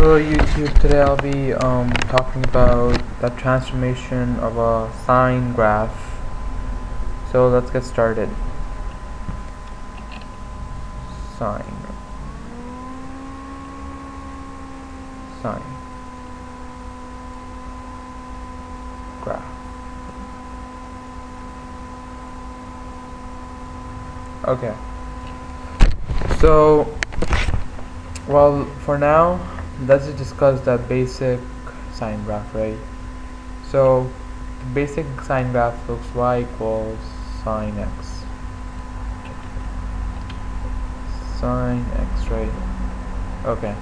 Hello YouTube, today I'll be talking about the transformation of a sine graph. So let's get started. Sine graph. Okay. So, well, for now, let's just discuss the basic sine graph, right? So, the basic sine graph looks y equals sine x. Sine x, right? Okay.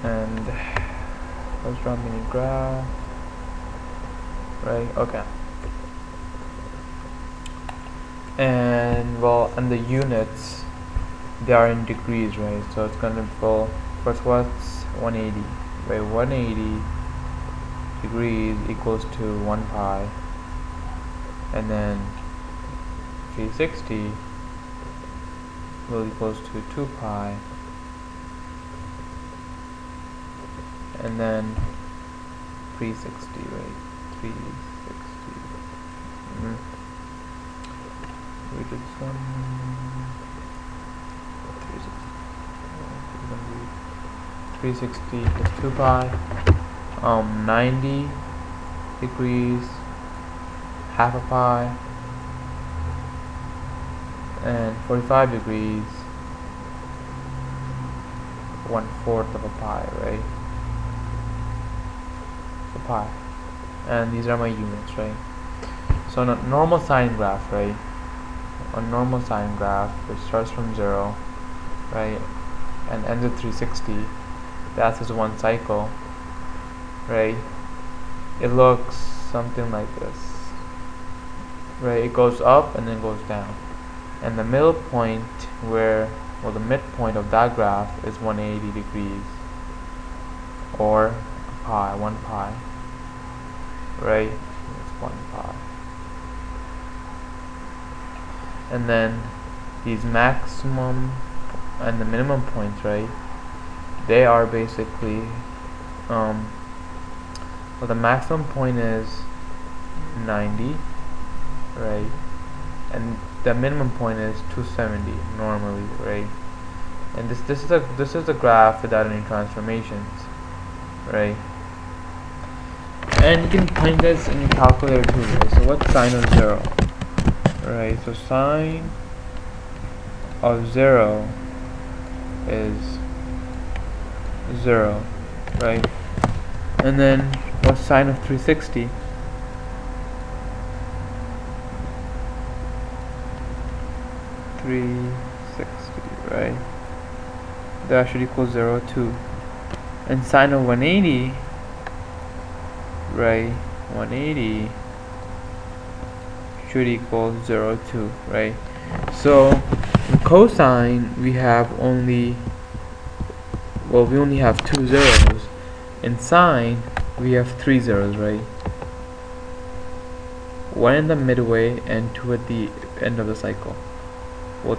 And let's draw a mini graph, right? Okay. And well, and the units, they are in degrees, right? So it's gonna go first, what's 180, right? 180 degrees equals to 1 pi, and then 360 will equals to 2 pi, and then 360, right? 360. We did some 360 plus 2 pi, 90 degrees, half a pi, and 45 degrees, 1/4 of a pi, right? So pi, and these are my units, right? So a normal sine graph, right? A normal sine graph which starts from 0, right, and ends at 360, that's just one cycle, right? It looks something like this, right? It goes up and then goes down, and the middle point where, well, the midpoint of that graph is 180 degrees, or pi, 1 pi, right? It's 1 pi. And then these maximum and the minimum points, right, they are basically well, the maximum point is 90, right, and the minimum point is 270 normally, right? And this is a graph without any transformations, right? And you can find this in your calculator too, right? So what's sine of 0? Right, so sine of 0 is 0, right? And then what's sine of 360? Right? That should equal 0 too. And sine of 180, right? 180 should equal 0 too, right? So in cosine we have only, well, we only have 2 zeros. In sine we have 3 zeros, right? 1 in the midway and 2 at the end of the cycle. Well,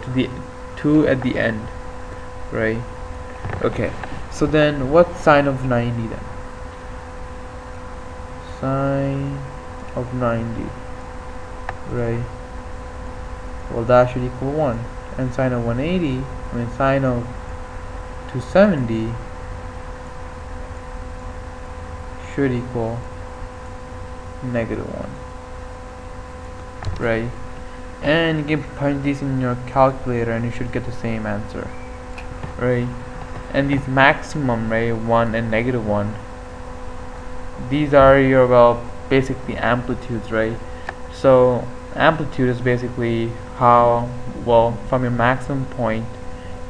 2 at the end, right? Okay, so then what's sine of 90 then? Sine of 90, right? Well, that should equal 1. And sine of 180, sine of 270 should equal -1, right? And you can punch these in your calculator and you should get the same answer, right? And these maximum, right, 1 and -1, these are your, well, basically amplitudes, right? So amplitude is basically how, well, from your maximum point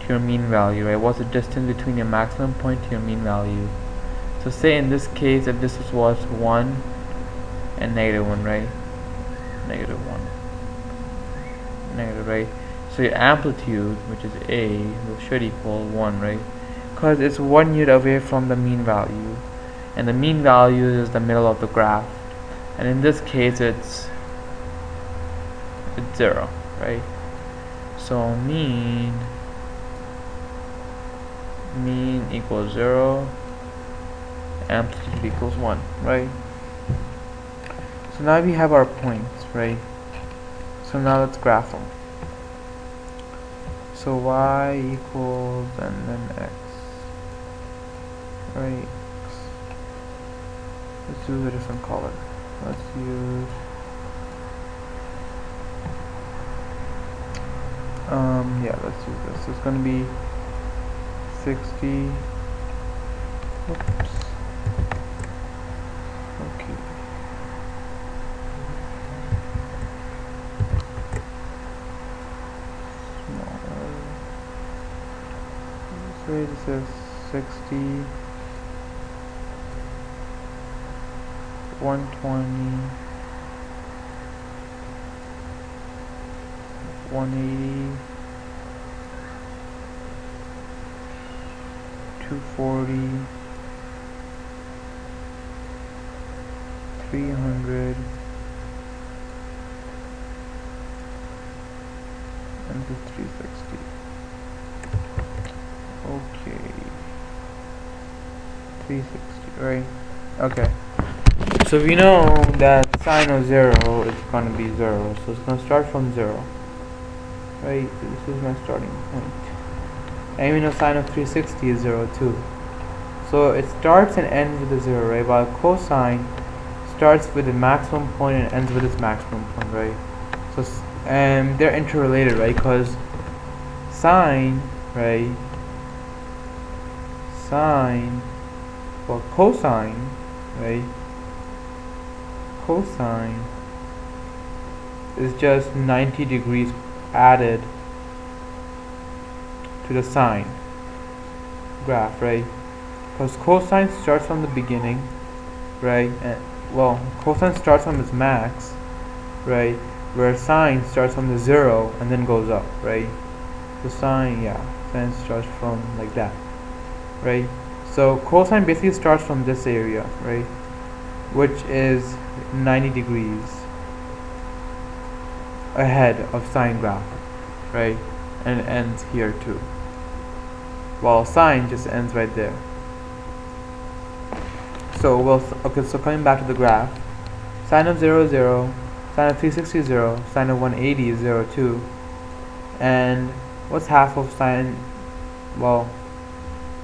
to your mean value, right? What's the distance between your maximum point to your mean value? So say in this case, if this was 1 and -1, right? -1, right? So your amplitude, which is A, should equal 1, right? Because it's 1 unit away from the mean value, and the mean value is the middle of the graph, and in this case it's 0, right? So mean mean equals 0, amplitude equals 1, right? So now we have our points, right? So now let's graph them. So y equals and then x, right? Let's use a different color. Let's use yeah, let's use this. So it's gonna be 60. Oops. Okay. Smaller. Say this is 60. 120. 180. 240, 300, and the 360. Okay, 360, right? Okay. So we know that sine of 0 is going to be 0, so it's going to start from 0, right? This is my starting point. And we know sine of 360 is 0 too. So it starts and ends with a 0, right? While cosine starts with the maximum point and ends with its maximum point, right? So they're interrelated, right? Because sine, right? Sine, well, cosine, right? Cosine is just 90 degrees added to the sine graph, right? Because cosine starts from the beginning, right? And well, cosine starts from its max, right? Where sine starts from the 0 and then goes up, right? So sine starts from like that, right? So cosine basically starts from this area, right? Which is 90 degrees ahead of sine graph, right? And it ends here too. While sine just ends right there. So so coming back to the graph, sine of 0 is 0, sine of 360 is 0, sine of 180 is 0 too. And what's half of sine? Well,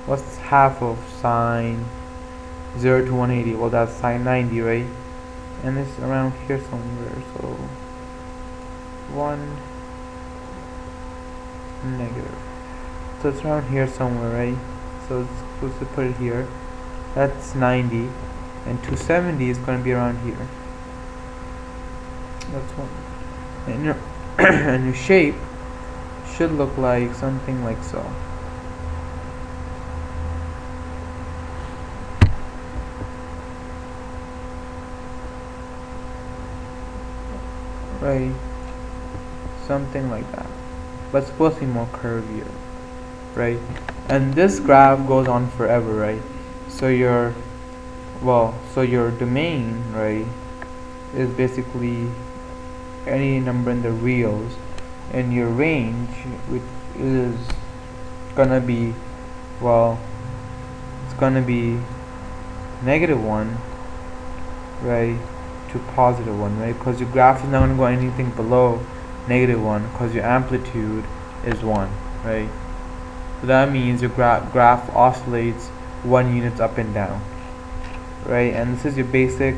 what's half of sine 0 to 180? Well, that's sine 90, right? And it's around here somewhere. So 1 negative. So it's around here somewhere, right? So it's supposed to put it here. That's 90, and 270 is going to be around here. That's one. And your and your shape should look like something like so. Right, something like that. But it's supposed to be more curvier, right? And this graph goes on forever, right? So your domain, right, is basically any number in the reals, and your range, which is gonna be, well, it's gonna be -1, right, to +1, right? Because your graph is not gonna go anything below -1, because your amplitude is 1, right? So that means your graph oscillates 1 units up and down, right? And this is your basic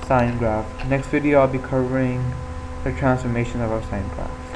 sine graph. Next video I'll be covering the transformation of our sine graph.